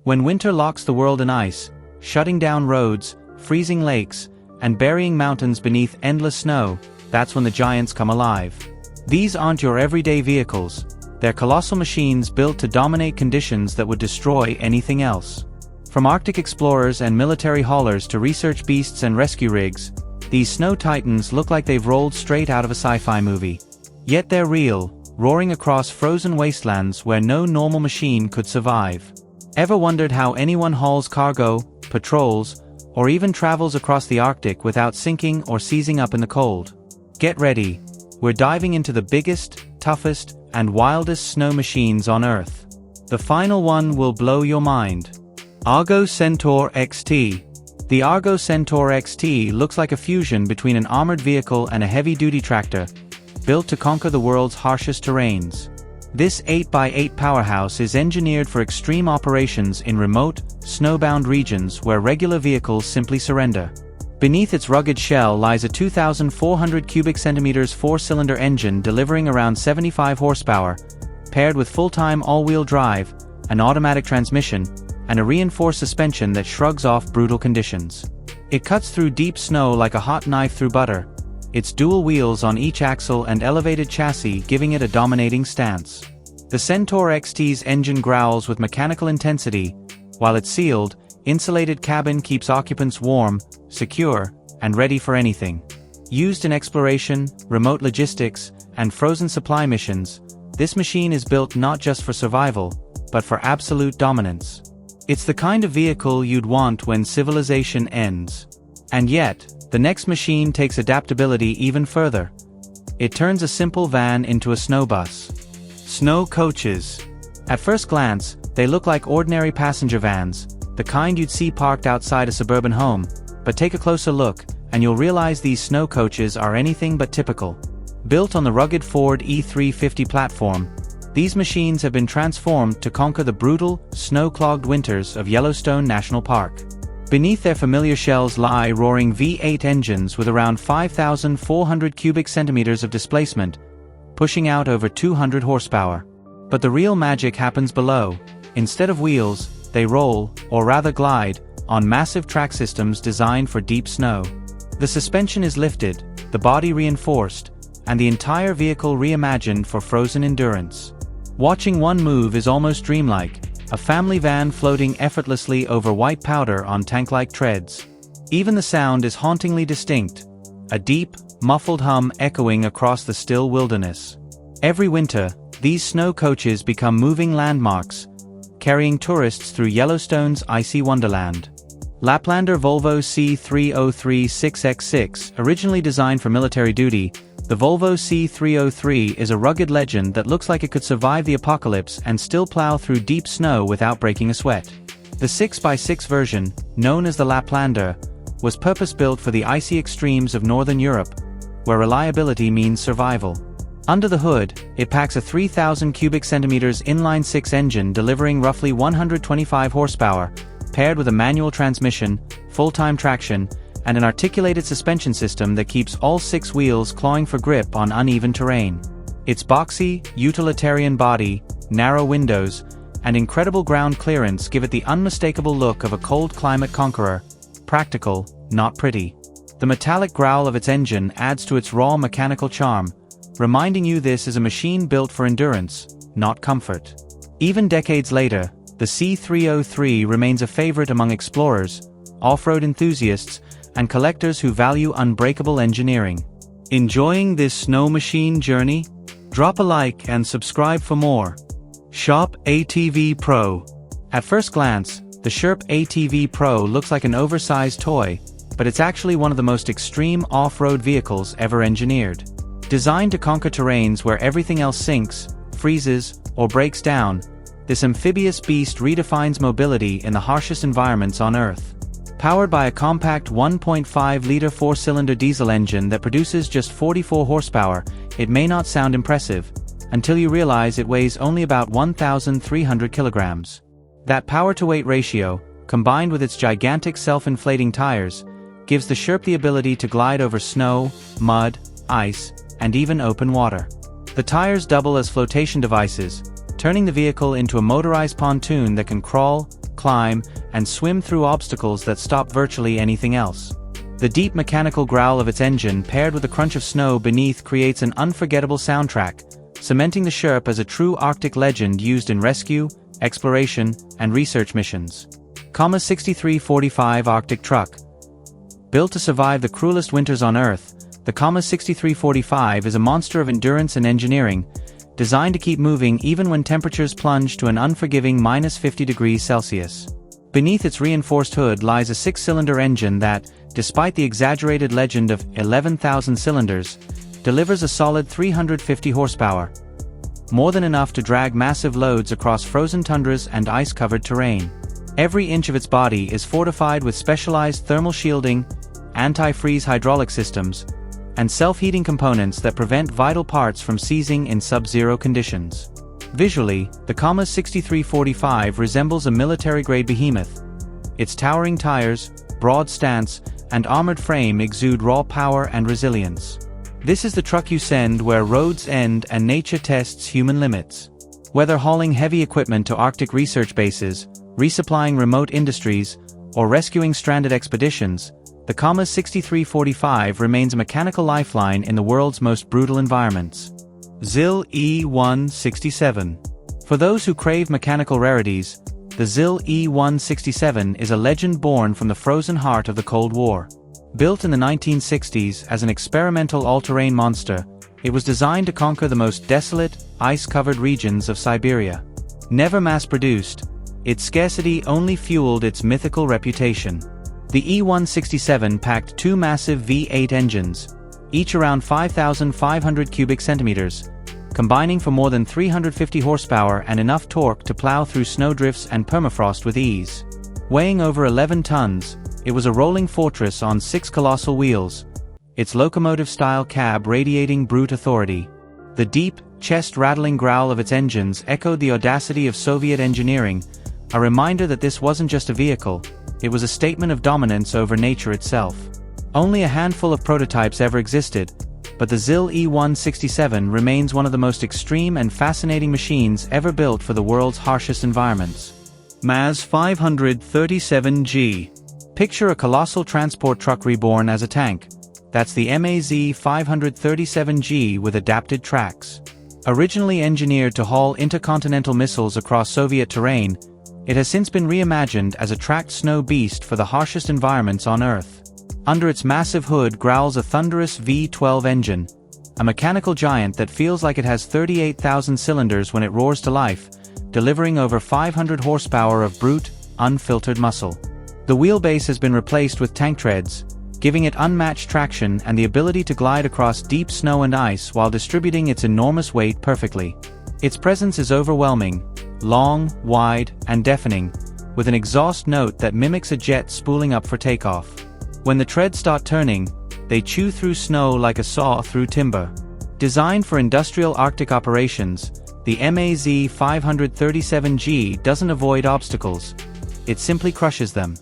When winter locks the world in ice, shutting down roads, freezing lakes, and burying mountains beneath endless snow, that's when the giants come alive. These aren't your everyday vehicles. They're colossal machines built to dominate conditions that would destroy anything else. From Arctic explorers and military haulers to research beasts and rescue rigs, these snow titans look like they've rolled straight out of a sci-fi movie. Yet they're real, roaring across frozen wastelands where no normal machine could survive. Ever wondered how anyone hauls cargo, patrols, or even travels across the Arctic without sinking or seizing up in the cold? Get ready. We're diving into the biggest, toughest, and wildest snow machines on Earth. The final one will blow your mind. Argo Centaur XT. The Argo Centaur XT looks like a fusion between an armored vehicle and a heavy-duty tractor, built to conquer the world's harshest terrains. This 8x8 powerhouse is engineered for extreme operations in remote, snowbound regions where regular vehicles simply surrender. Beneath its rugged shell lies a 2,400 cubic centimeters four-cylinder engine delivering around 75 horsepower, paired with full-time all-wheel drive, an automatic transmission, and a reinforced suspension that shrugs off brutal conditions. It cuts through deep snow like a hot knife through butter, its dual wheels on each axle and elevated chassis giving it a dominating stance. The Centaur XT's engine growls with mechanical intensity, while its sealed, insulated cabin keeps occupants warm, secure, and ready for anything. Used in exploration, remote logistics, and frozen supply missions, this machine is built not just for survival, but for absolute dominance. It's the kind of vehicle you'd want when civilization ends. And yet, the next machine takes adaptability even further. It turns a simple van into a snow bus. Snow coaches. At first glance, they look like ordinary passenger vans, the kind you'd see parked outside a suburban home, but take a closer look, and you'll realize these snow coaches are anything but typical. Built on the rugged Ford E350 platform, these machines have been transformed to conquer the brutal, snow-clogged winters of Yellowstone National Park. Beneath their familiar shells lie roaring V8 engines with around 5,400 cubic centimeters of displacement, pushing out over 200 horsepower. But the real magic happens below. Instead of wheels, they roll, or rather glide, on massive track systems designed for deep snow. The suspension is lifted, the body reinforced, and the entire vehicle reimagined for frozen endurance. Watching one move is almost dreamlike, a family van floating effortlessly over white powder on tank-like treads. Even the sound is hauntingly distinct, a deep, muffled hum echoing across the still wilderness. Every winter, these snow coaches become moving landmarks, carrying tourists through Yellowstone's icy wonderland. Laplander Volvo C303 6x6, originally designed for military duty, the Volvo C303 is a rugged legend that looks like it could survive the apocalypse and still plow through deep snow without breaking a sweat. The 6x6 version, known as the Laplander, was purpose-built for the icy extremes of northern Europe, where reliability means survival. Under the hood, it packs a 3,000 cubic centimeters inline-six engine delivering roughly 125 horsepower, paired with a manual transmission, full-time traction, and an articulated suspension system that keeps all six wheels clawing for grip on uneven terrain. Its boxy, utilitarian body, narrow windows, and incredible ground clearance give it the unmistakable look of a cold climate conqueror, practical, not pretty. The metallic growl of its engine adds to its raw mechanical charm, reminding you this is a machine built for endurance, not comfort. Even decades later, the C303 remains a favorite among explorers, off-road enthusiasts, and collectors who value unbreakable engineering. Enjoying this snow machine journey? Drop a like and subscribe for more. Sherp ATV Pro. At first glance, the Sherp ATV Pro looks like an oversized toy, but it's actually one of the most extreme off-road vehicles ever engineered. Designed to conquer terrains where everything else sinks, freezes, or breaks down, this amphibious beast redefines mobility in the harshest environments on Earth. Powered by a compact 1.5-liter four-cylinder diesel engine that produces just 44 horsepower, it may not sound impressive, until you realize it weighs only about 1,300 kilograms. That power-to-weight ratio, combined with its gigantic self-inflating tires, gives the Sherp the ability to glide over snow, mud, ice, and even open water. The tires double as flotation devices, turning the vehicle into a motorized pontoon that can crawl, climb, and swim through obstacles that stop virtually anything else. The deep mechanical growl of its engine paired with the crunch of snow beneath creates an unforgettable soundtrack, cementing the Sherp as a true Arctic legend used in rescue, exploration, and research missions. KAMAZ 6345 Arctic Truck. Built to survive the cruelest winters on Earth, the KAMAZ 6345 is a monster of endurance and engineering, designed to keep moving even when temperatures plunge to an unforgiving -50°C. Beneath its reinforced hood lies a 6-cylinder engine that, despite the exaggerated legend of 11,000 cylinders, delivers a solid 350 horsepower. More than enough to drag massive loads across frozen tundras and ice-covered terrain. Every inch of its body is fortified with specialized thermal shielding, anti-freeze hydraulic systems, and self-heating components that prevent vital parts from seizing in sub-zero conditions. Visually, the KAMAZ 6345 resembles a military-grade behemoth. Its towering tires, broad stance, and armored frame exude raw power and resilience. This is the truck you send where roads end and nature tests human limits. Whether hauling heavy equipment to Arctic research bases, resupplying remote industries, or rescuing stranded expeditions, the KAMAZ 6345 remains a mechanical lifeline in the world's most brutal environments. ZIL E167. For those who crave mechanical rarities, the ZIL E167 is a legend born from the frozen heart of the Cold War. Built in the 1960s as an experimental all-terrain monster, it was designed to conquer the most desolate, ice-covered regions of Siberia. Never mass-produced, its scarcity only fueled its mythical reputation. The E167 packed two massive V8 engines, each around 5,500 cubic centimeters, combining for more than 350 horsepower and enough torque to plow through snowdrifts and permafrost with ease. Weighing over 11 tons, it was a rolling fortress on 6 colossal wheels, its locomotive-style cab radiating brute authority. The deep, chest-rattling growl of its engines echoed the audacity of Soviet engineering, a reminder that this wasn't just a vehicle, it was a statement of dominance over nature itself. Only a handful of prototypes ever existed, but the ZIL E167 remains one of the most extreme and fascinating machines ever built for the world's harshest environments. KAMAZ 537G. Picture a colossal transport truck reborn as a tank. That's the KAMAZ 537G with adapted tracks. Originally engineered to haul intercontinental missiles across Soviet terrain, it has since been reimagined as a tracked snow beast for the harshest environments on Earth. Under its massive hood growls a thunderous V12 engine, a mechanical giant that feels like it has 38,000 cylinders when it roars to life, delivering over 500 horsepower of brute, unfiltered muscle. The wheelbase has been replaced with tank treads, giving it unmatched traction and the ability to glide across deep snow and ice while distributing its enormous weight perfectly. Its presence is overwhelming, long, wide, and deafening, with an exhaust note that mimics a jet spooling up for takeoff. When the treads start turning, they chew through snow like a saw through timber. Designed for industrial Arctic operations, the KAMAZ 537G doesn't avoid obstacles, it simply crushes them.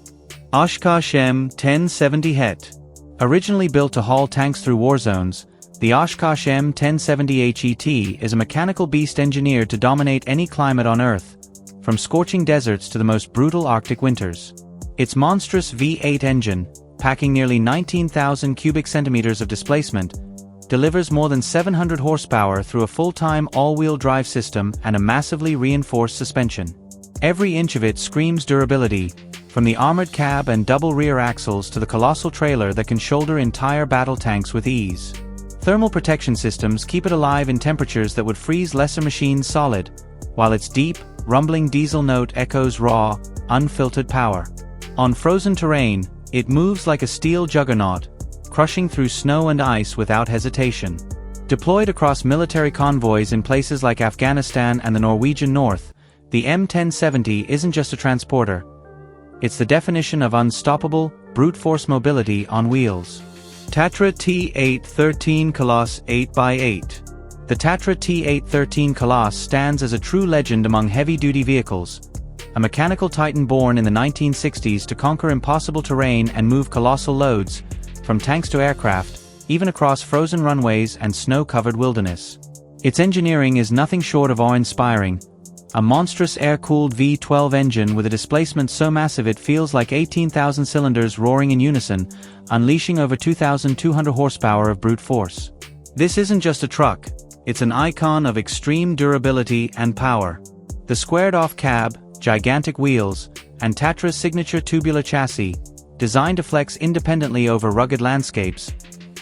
Oshkosh M1070 HET. Originally built to haul tanks through war zones, the Oshkosh M1070 HET is a mechanical beast engineered to dominate any climate on Earth, from scorching deserts to the most brutal Arctic winters. Its monstrous V8 engine, packing nearly 19,000 cubic centimeters of displacement, delivers more than 700 horsepower through a full-time all-wheel drive system and a massively reinforced suspension. Every inch of it screams durability, from the armored cab and double rear axles to the colossal trailer that can shoulder entire battle tanks with ease. Thermal protection systems keep it alive in temperatures that would freeze lesser machines solid, while its deep, rumbling diesel note echoes raw, unfiltered power. On frozen terrain, it moves like a steel juggernaut, crushing through snow and ice without hesitation. Deployed across military convoys in places like Afghanistan and the Norwegian North, the M1070 isn't just a transporter. It's the definition of unstoppable, brute force mobility on wheels. Tatra T813 Coloss 8x8. The Tatra T813 Coloss stands as a true legend among heavy-duty vehicles, a mechanical titan born in the 1960s to conquer impossible terrain and move colossal loads, from tanks to aircraft, even across frozen runways and snow-covered wilderness. Its engineering is nothing short of awe-inspiring, A monstrous air-cooled V12 engine with a displacement so massive it feels like 18,000 cylinders roaring in unison, unleashing over 2,200 horsepower of brute force. This isn't just a truck, it's an icon of extreme durability and power. The squared-off cab, gigantic wheels, and Tatra's signature tubular chassis, designed to flex independently over rugged landscapes,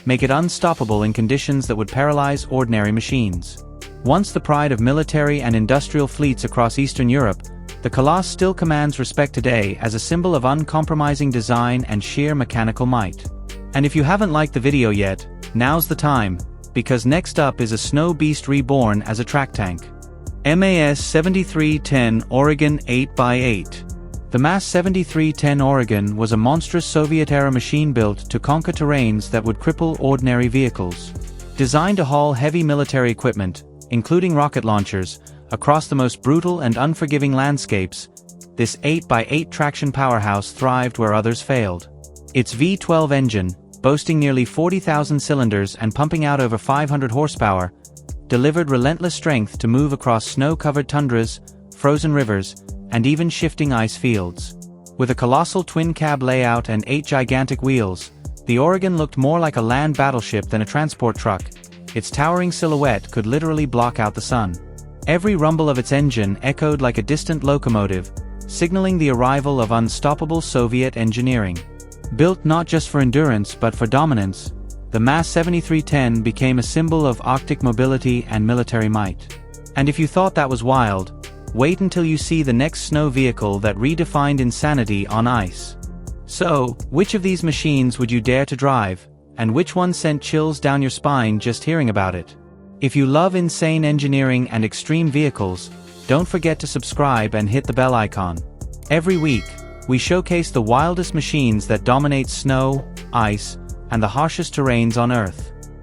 make it unstoppable in conditions that would paralyze ordinary machines. Once the pride of military and industrial fleets across Eastern Europe, the Coloss still commands respect today as a symbol of uncompromising design and sheer mechanical might. And if you haven't liked the video yet, now's the time, because next up is a snow beast reborn as a track tank. MAS 7310 Oregon 8x8. The MAS 7310 Oregon was a monstrous Soviet-era machine built to conquer terrains that would cripple ordinary vehicles. Designed to haul heavy military equipment, including rocket launchers, across the most brutal and unforgiving landscapes, this 8x8 traction powerhouse thrived where others failed. Its V12 engine, boasting nearly 40,000 cylinders and pumping out over 500 horsepower, delivered relentless strength to move across snow-covered tundras, frozen rivers, and even shifting ice fields. With a colossal twin-cab layout and 8 gigantic wheels, the Oregon looked more like a land battleship than a transport truck. Its towering silhouette could literally block out the sun. Every rumble of its engine echoed like a distant locomotive, signaling the arrival of unstoppable Soviet engineering. Built not just for endurance but for dominance, the MAS 7310 became a symbol of Arctic mobility and military might. And if you thought that was wild, wait until you see the next snow vehicle that redefined insanity on ice. So, which of these machines would you dare to drive? And which one sent chills down your spine just hearing about it? If you love insane engineering and extreme vehicles, don't forget to subscribe and hit the bell icon. Every week, we showcase the wildest machines that dominate snow, ice, and the harshest terrains on Earth.